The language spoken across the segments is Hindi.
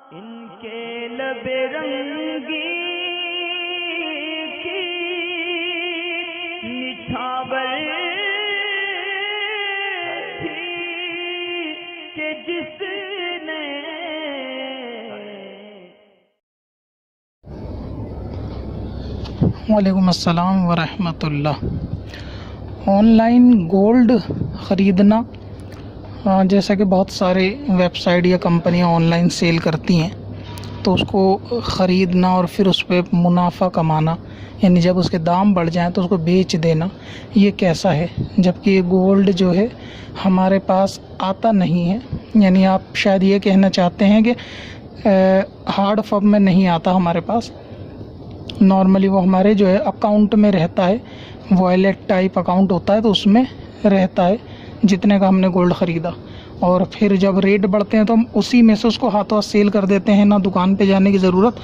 इनके लबे रंगी की निछावर थी कि जिसने वालेकुम अस्सलाम वरहमतुल्लाह। ऑनलाइन गोल्ड ख़रीदना, जैसा कि बहुत सारे वेबसाइट या कंपनियां ऑनलाइन सेल करती हैं, तो उसको ख़रीदना और फिर उस पर मुनाफा कमाना, यानी जब उसके दाम बढ़ जाएं तो उसको बेच देना, ये कैसा है? जबकि ये गोल्ड जो है हमारे पास आता नहीं है। यानी आप शायद ये कहना चाहते हैं कि हार्ड फॉर्म में नहीं आता हमारे पास। नॉर्मली वो हमारे जो है अकाउंट में रहता है, वॉलेट टाइप अकाउंट होता है, तो उसमें रहता है जितने का हमने गोल्ड ख़रीदा। और फिर जब रेट बढ़ते हैं तो हम उसी में से उसको हाथों हाथ सेल कर देते हैं, ना दुकान पे जाने की ज़रूरत।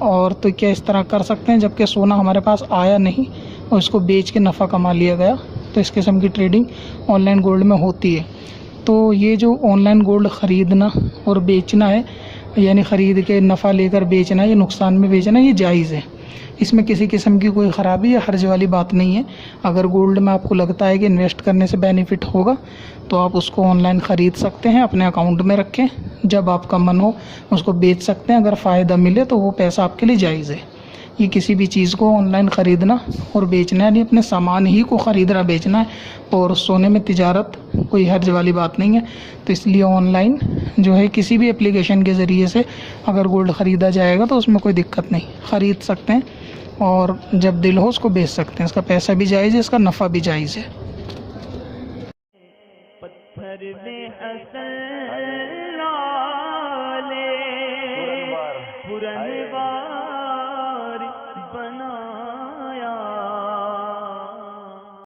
और तो क्या इस तरह कर सकते हैं? जबकि सोना हमारे पास आया नहीं और इसको बेच के नफ़ा कमा लिया गया। तो इस किस्म की ट्रेडिंग ऑनलाइन गोल्ड में होती है। तो ये जो ऑनलाइन गोल्ड ख़रीदना और बेचना है, यानी ख़रीद के नफ़ा लेकर बेचना या नुकसान में बेचना, ये जायज़ है। इसमें किसी किस्म की कोई ख़राबी या हर्ज वाली बात नहीं है। अगर गोल्ड में आपको लगता है कि इन्वेस्ट करने से बेनिफिट होगा तो आप उसको ऑनलाइन ख़रीद सकते हैं, अपने अकाउंट में रखें, जब आपका मन हो उसको बेच सकते हैं। अगर फ़ायदा मिले तो वो पैसा आपके लिए जायज़ है। ये किसी भी चीज़ को ऑनलाइन ख़रीदना और बेचना, यानी अपने सामान ही को ख़रीदना बेचना है, और सोने में तिजारत कोई हर्ज वाली बात नहीं है। तो इसलिए ऑनलाइन जो है किसी भी एप्लीकेशन के ज़रिए से अगर गोल्ड ख़रीदा जाएगा तो उसमें कोई दिक्कत नहीं, ख़रीद सकते हैं और जब दिल हो उसको बेच सकते हैं। इसका पैसा भी जायज़ है, इसका नफ़ा भी जायज़ है। पत्थर में हसन लाले पुरनवार